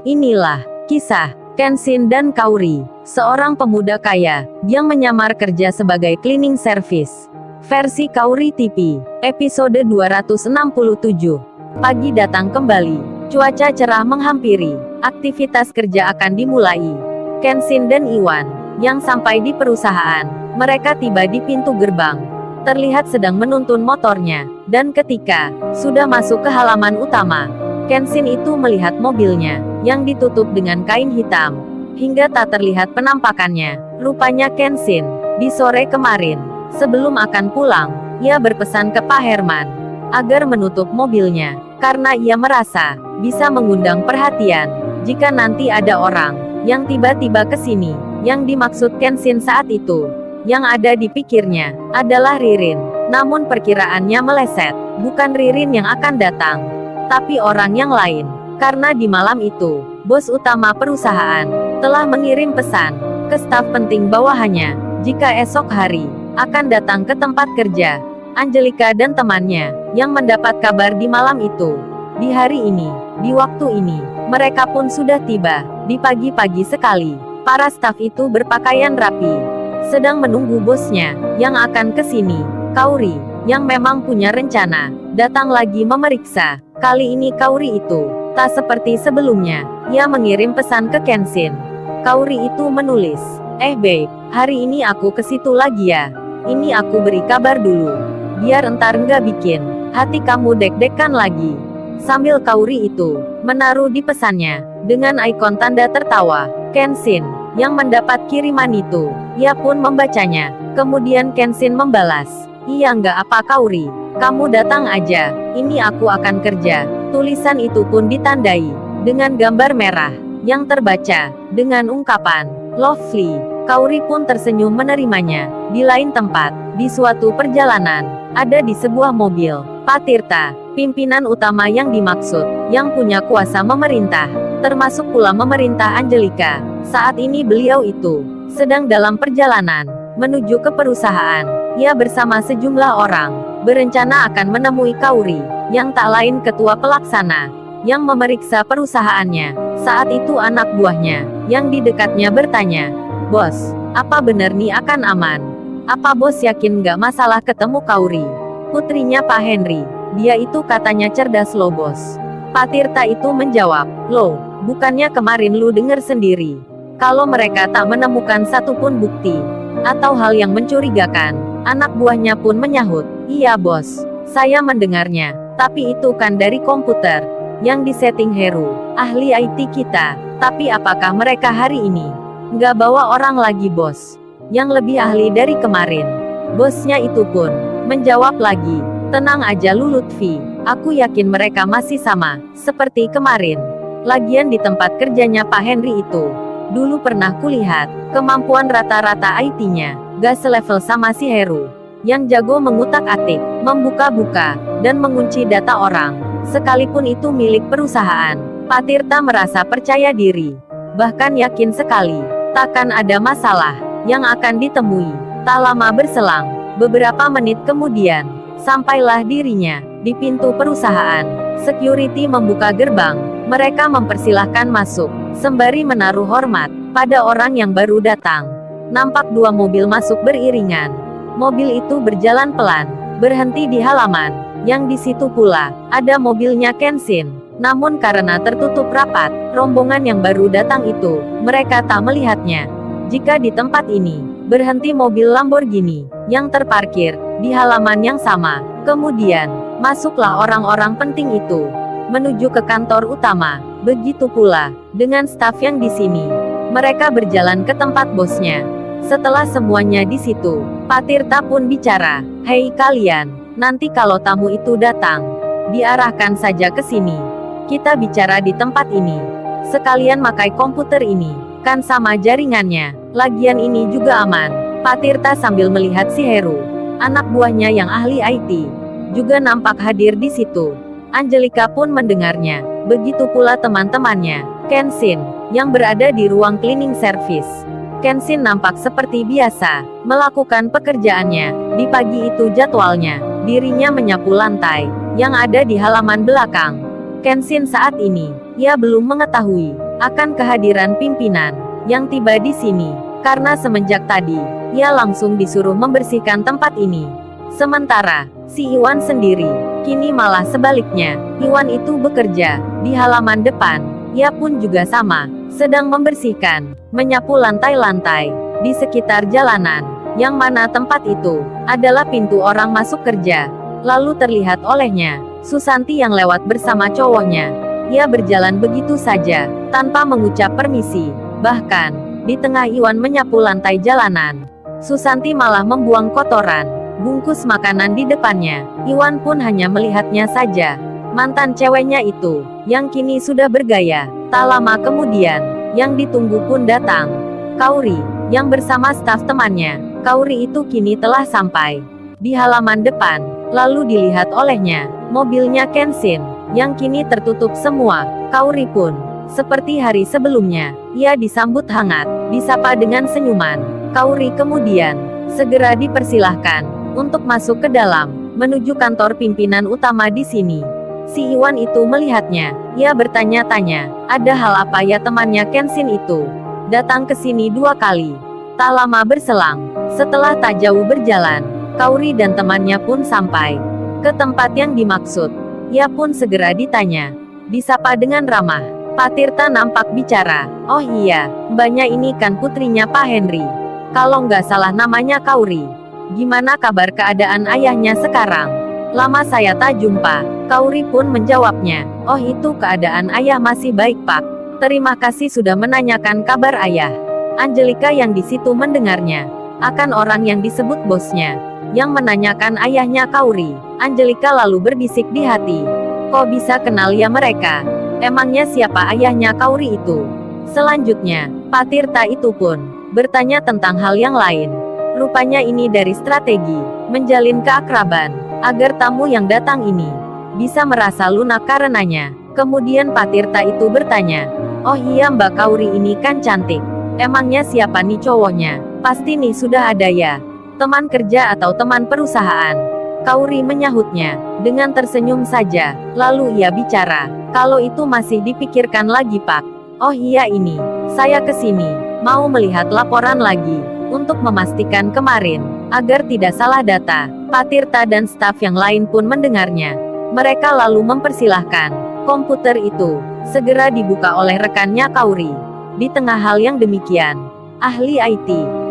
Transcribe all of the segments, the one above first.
Inilah kisah Kenshin dan Kaori, seorang pemuda kaya yang menyamar kerja sebagai cleaning service. Versi Kaori TV, episode 267. Pagi datang kembali, cuaca cerah menghampiri, aktivitas kerja akan dimulai. Kenshin dan Iwan, yang sampai di perusahaan, mereka tiba di pintu gerbang. Terlihat sedang menuntun motornya, dan ketika sudah masuk ke halaman utama, Kenshin itu melihat mobilnya, yang ditutup dengan kain hitam, hingga tak terlihat penampakannya. Rupanya Kenshin, di sore kemarin, sebelum akan pulang, ia berpesan ke Pak Herman, agar menutup mobilnya, karena ia merasa, bisa mengundang perhatian, jika nanti ada orang, yang tiba-tiba ke sini. Yang dimaksud Kenshin saat itu, yang ada di pikirnya, adalah Ririn. Namun perkiraannya meleset, bukan Ririn yang akan datang, tapi orang yang lain. Karena di malam itu, bos utama perusahaan telah mengirim pesan ke staf penting bawahannya, jika esok hari akan datang ke tempat kerja. Angelika dan temannya yang mendapat kabar di malam itu, di hari ini, di waktu ini, mereka pun sudah tiba. Di pagi-pagi sekali, para staf itu berpakaian rapi, sedang menunggu bosnya yang akan ke sini. Kaori, yang memang punya rencana datang lagi memeriksa. Kali ini Kaori itu tak seperti sebelumnya. Ia mengirim pesan ke Kenshin. Kaori itu menulis, babe, hari ini aku ke situ lagi ya. Ini aku beri kabar dulu, biar entar nggak bikin hati kamu deg-degan lagi. Sambil Kaori itu menaruh di pesannya dengan ikon tanda tertawa. Kenshin yang mendapat kiriman itu, ia pun membacanya. Kemudian Kenshin membalas, iya nggak apa Kaori, kamu datang aja, ini aku akan kerja. Tulisan itu pun ditandai dengan gambar merah, yang terbaca dengan ungkapan, lovely. Kaori pun tersenyum menerimanya. Di lain tempat, di suatu perjalanan, ada di sebuah mobil, Pak Tirta, pimpinan utama yang dimaksud, yang punya kuasa memerintah, termasuk pula memerintah Angelika. Saat ini beliau itu sedang dalam perjalanan menuju ke perusahaan. Ia bersama sejumlah orang berencana akan menemui Kaori, yang tak lain ketua pelaksana yang memeriksa perusahaannya. Saat itu anak buahnya yang di dekatnya bertanya, bos, apa benar nih akan aman? Apa bos yakin nggak masalah ketemu Kaori? Putrinya Pak Henry, dia itu katanya cerdas loh bos. Pak Tirta itu menjawab, loh, bukannya kemarin lu denger sendiri kalau mereka tak menemukan satupun bukti atau hal yang mencurigakan. Anak buahnya pun menyahut, iya bos, saya mendengarnya, tapi itu kan dari komputer yang disetting Heru, ahli IT kita. Tapi apakah mereka hari ini nggak bawa orang lagi bos, yang lebih ahli dari kemarin? Bosnya itu pun menjawab lagi, tenang aja lu Lutfi, aku yakin mereka masih sama seperti kemarin. Lagian di tempat kerjanya Pak Henry itu, dulu pernah kulihat, kemampuan rata-rata IT-nya gak selevel sama si Heru, yang jago mengutak-atik, membuka-buka, dan mengunci data orang, sekalipun itu milik perusahaan. Pak Tirta merasa percaya diri, bahkan yakin sekali, takkan ada masalah yang akan ditemui. Tak lama berselang, beberapa menit kemudian, sampailah dirinya di pintu perusahaan. Security membuka gerbang, mereka mempersilahkan masuk, sembari menaruh hormat pada orang yang baru datang. Nampak dua mobil masuk beriringan. Mobil itu berjalan pelan, berhenti di halaman, yang di situ pula ada mobilnya Kenshin. Namun karena tertutup rapat, rombongan yang baru datang itu, mereka tak melihatnya. Jika di tempat ini berhenti mobil Lamborghini yang terparkir di halaman yang sama, kemudian masuklah orang-orang penting itu menuju ke kantor utama. Begitu pula dengan staf yang di sini. Mereka berjalan ke tempat bosnya. Setelah semuanya di situ, Pak Tirta pun bicara, hei kalian, nanti kalau tamu itu datang, diarahkan saja ke sini. Kita bicara di tempat ini. Sekalian pakai komputer ini, kan sama jaringannya. Lagian ini juga aman. Pak Tirta sambil melihat si Heru, anak buahnya yang ahli IT, juga nampak hadir di situ. Angelika pun mendengarnya. Begitu pula teman-temannya, Kenshin, yang berada di ruang cleaning service. Kenshin nampak seperti biasa, melakukan pekerjaannya. Di pagi itu jadwalnya, dirinya menyapu lantai, yang ada di halaman belakang. Kenshin saat ini, ia belum mengetahui akan kehadiran pimpinan yang tiba di sini. Karena semenjak tadi, ia langsung disuruh membersihkan tempat ini. Sementara, si Iwan sendiri, kini malah sebaliknya. Iwan itu bekerja di halaman depan. Ia pun juga sama, sedang membersihkan, menyapu lantai-lantai di sekitar jalanan, yang mana tempat itu adalah pintu orang masuk kerja. Lalu terlihat olehnya Susanti yang lewat bersama cowoknya. Ia berjalan begitu saja, tanpa mengucap permisi. Bahkan, di tengah Iwan menyapu lantai jalanan, Susanti malah membuang kotoran bungkus makanan di depannya. Iwan pun hanya melihatnya saja. Mantan ceweknya itu, yang kini sudah bergaya. Tak lama kemudian, yang ditunggu pun datang. Kauri, yang bersama staf temannya. Kauri itu kini telah sampai di halaman depan. Lalu dilihat olehnya, mobilnya Kenshin, yang kini tertutup semua. Kauri pun, seperti hari sebelumnya, ia disambut hangat, disapa dengan senyuman. Kauri kemudian segera dipersilahkan untuk masuk ke dalam, menuju kantor pimpinan utama di sini. Si Iwan itu melihatnya, ia bertanya-tanya, ada hal apa ya temannya Kenshin itu datang ke sini 2 kali. Tak lama berselang, setelah tak jauh berjalan, Kauri dan temannya pun sampai ke tempat yang dimaksud. Ia pun segera ditanya, disapa dengan ramah. Pak Tirta nampak bicara, oh iya, mbaknya ini kan putrinya Pak Henry. Kalau nggak salah namanya Kauri. Gimana kabar keadaan ayahnya sekarang? Lama saya tak jumpa. Kauri pun menjawabnya, oh itu keadaan ayah masih baik Pak. Terima kasih sudah menanyakan kabar ayah. Angelika yang di situ mendengarnya, akan orang yang disebut bosnya, yang menanyakan ayahnya Kauri. Angelika lalu berbisik di hati, kok bisa kenal ya mereka? Emangnya siapa ayahnya Kauri itu? Selanjutnya, Pak Tirta itu pun bertanya tentang hal yang lain. Rupanya ini dari strategi menjalin keakraban, agar tamu yang datang ini bisa merasa lunak karenanya. Kemudian Pak Tirta itu bertanya, oh iya Mbak Kauri ini kan cantik. Emangnya siapa nih cowoknya? Pasti nih sudah ada ya? Teman kerja atau teman perusahaan? Kauri menyahutnya dengan tersenyum saja. Lalu ia bicara, kalau itu masih dipikirkan lagi Pak. Oh iya ini, saya kesini mau melihat laporan lagi, untuk memastikan kemarin, agar tidak salah data. Pak Tirta dan staf yang lain pun mendengarnya. Mereka lalu mempersilahkan. Komputer itu segera dibuka oleh rekannya Kauri. Di tengah hal yang demikian, ahli IT,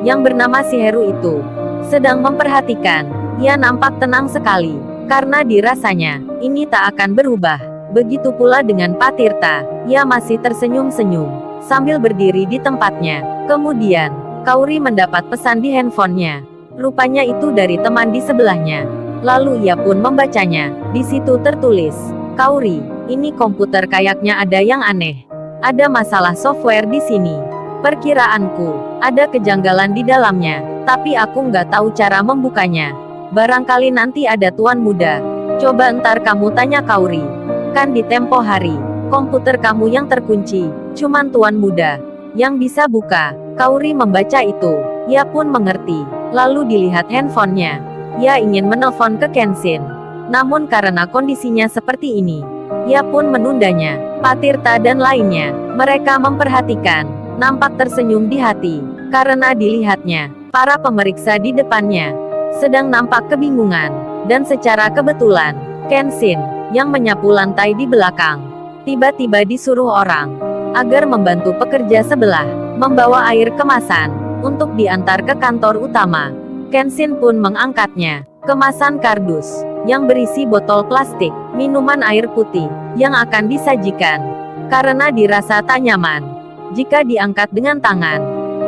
yang bernama si Heru itu, sedang memperhatikan. Ia nampak tenang sekali, karena dirasanya, ini tak akan berubah. Begitu pula dengan Pak Tirta, ia masih tersenyum-senyum, sambil berdiri di tempatnya. Kemudian, Kauri mendapat pesan di handphonenya. Rupanya itu dari teman di sebelahnya. Lalu ia pun membacanya. Di situ tertulis, Kauri, ini komputer kayaknya ada yang aneh. Ada masalah software di sini. Perkiraanku, ada kejanggalan di dalamnya, tapi aku nggak tahu cara membukanya. Barangkali nanti ada tuan muda. Coba ntar kamu tanya Kauri. Kan di tempo hari, komputer kamu yang terkunci, cuman tuan muda yang bisa buka. Kauri membaca itu. Ia pun mengerti. Lalu dilihat handphonenya. Ia ingin menelpon ke Kenshin. Namun karena kondisinya seperti ini, ia pun menundanya. Pak Tirta dan lainnya, mereka memperhatikan, nampak tersenyum di hati, karena dilihatnya, para pemeriksa di depannya, sedang nampak kebingungan, dan secara kebetulan, Kenshin, yang menyapu lantai di belakang, tiba-tiba disuruh orang, agar membantu pekerja sebelah, membawa air kemasan, untuk diantar ke kantor utama. Kenshin pun mengangkatnya, kemasan kardus, yang berisi botol plastik, minuman air putih, yang akan disajikan. Karena dirasa tak nyaman jika diangkat dengan tangan,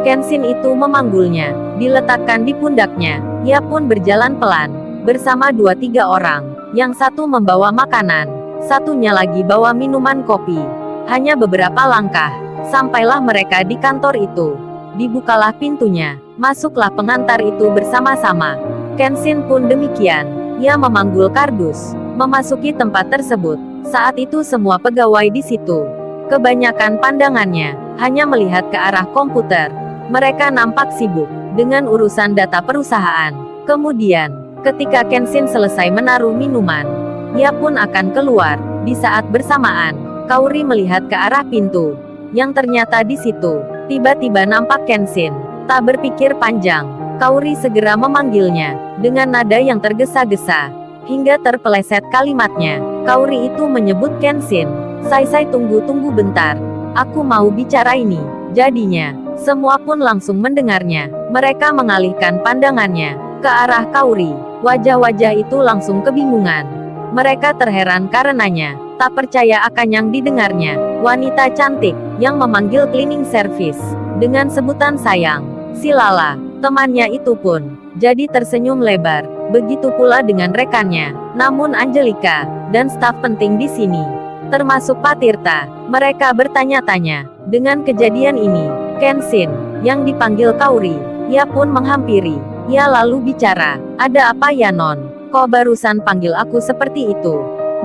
Kenshin itu memanggulnya, diletakkan di pundaknya. Ia pun berjalan pelan, bersama 2-3 orang, yang satu membawa makanan, satunya lagi bawa minuman kopi. Hanya beberapa langkah, sampailah mereka di kantor itu. Dibukalah pintunya, masuklah pengantar itu bersama-sama. Kenshin pun demikian. Ia memanggul kardus, memasuki tempat tersebut. Saat itu semua pegawai di situ, kebanyakan pandangannya hanya melihat ke arah komputer. Mereka nampak sibuk dengan urusan data perusahaan. Kemudian, ketika Kenshin selesai menaruh minuman, ia pun akan keluar. Di saat bersamaan, Kauri melihat ke arah pintu. yang ternyata di situ tiba-tiba nampak Kenshin. Tak berpikir panjang, Kaori segera memanggilnya dengan nada yang tergesa-gesa hingga terpeleset kalimatnya. Kaori itu menyebut Kenshin. Sai tunggu bentar. Aku mau bicara ini. Jadinya, semua pun langsung mendengarnya. Mereka mengalihkan pandangannya ke arah Kaori. Wajah-wajah itu langsung kebingungan. Mereka terheran karenanya tak percaya akan yang didengarnya. Wanita cantik yang memanggil cleaning service dengan sebutan sayang. Si Lala, temannya itu pun jadi tersenyum lebar. Begitu pula dengan rekannya. Namun Angelika dan staf penting di sini, termasuk Pak Tirta, mereka bertanya-tanya dengan kejadian ini. Kenshin yang dipanggil Kaori, ia pun menghampiri. Ia lalu bicara, "Ada apa ya Non? Kok barusan panggil aku seperti itu?"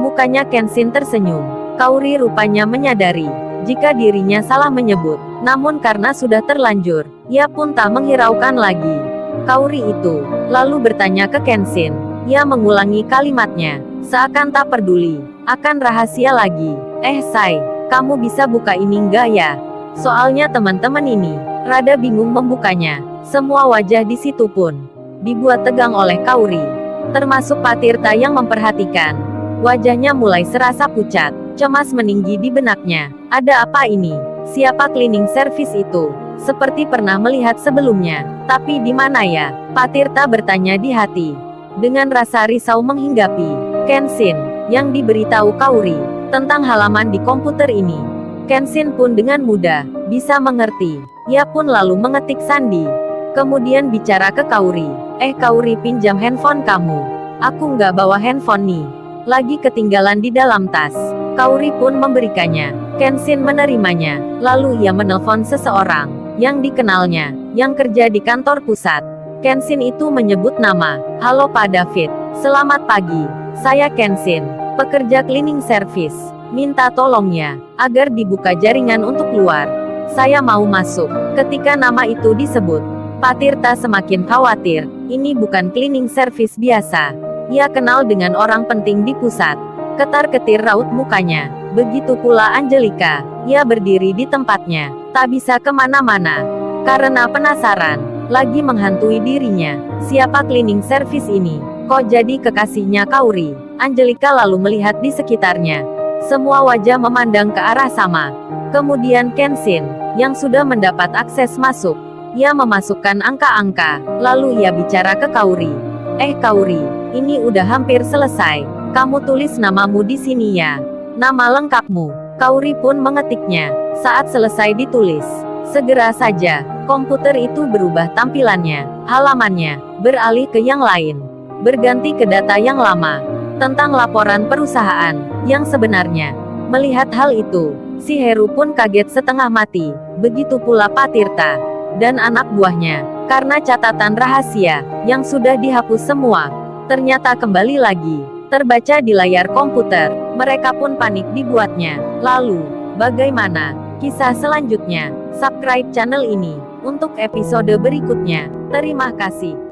Mukanya Kenshin tersenyum. Kaori rupanya menyadari jika dirinya salah menyebut. Namun karena sudah terlanjur, ia pun tak menghiraukan lagi. Kaori itu lalu bertanya ke Kenshin. Ia mengulangi kalimatnya, seakan tak peduli akan rahasia lagi. Sai, kamu bisa buka ini enggak ya? Soalnya teman-teman ini rada bingung membukanya. Semua wajah di situ pun dibuat tegang oleh Kaori, termasuk Pak Tirta yang memperhatikan. Wajahnya mulai serasa pucat, cemas meninggi di benaknya. Ada apa ini? Siapa cleaning service itu? Seperti pernah melihat sebelumnya, tapi di mana ya? Pak Tirta bertanya di hati. Dengan rasa risau menghinggapi Kenshin yang diberitahu Kaori tentang halaman di komputer ini. Kenshin pun dengan mudah bisa mengerti. Ia pun lalu mengetik sandi. Kemudian bicara ke Kaori. Kaori, pinjam handphone kamu. Aku nggak bawa handphone nih. Lagi ketinggalan di dalam tas. Kaori pun memberikannya. Kenshin menerimanya. Lalu ia menelpon seseorang yang dikenalnya, yang kerja di kantor pusat. Kenshin itu menyebut nama. "Halo Pak David. Selamat pagi. Saya Kenshin, pekerja cleaning service. Minta tolongnya agar dibuka jaringan untuk keluar. Saya mau masuk." Ketika nama itu disebut, Pak Tirta semakin khawatir. Ini bukan cleaning service biasa. Ia kenal dengan orang penting di pusat. Ketar-ketir raut mukanya. Begitu pula Angelika. Ia berdiri di tempatnya, tak bisa kemana-mana. Karena penasaran, lagi menghantui dirinya. Siapa cleaning service ini? Kok jadi kekasihnya Kaori? Angelika lalu melihat di sekitarnya. Semua wajah memandang ke arah sama. Kemudian Kenshin, yang sudah mendapat akses masuk. Ia memasukkan angka-angka, lalu ia bicara ke Kaori. Kaori, ini udah hampir selesai. Kamu tulis namamu di sini ya. Nama lengkapmu. Kaori pun mengetiknya. Saat selesai ditulis, segera saja komputer itu berubah tampilannya. Halamannya beralih ke yang lain. Berganti ke data yang lama tentang laporan perusahaan yang sebenarnya. Melihat hal itu, si Heru pun kaget setengah mati. Begitu pula Pak Tirta dan anak buahnya, karena catatan rahasia yang sudah dihapus semua ternyata kembali lagi terbaca di layar komputer. Mereka pun panik dibuatnya. Lalu, bagaimana kisah selanjutnya? Subscribe channel ini untuk episode berikutnya. Terima kasih.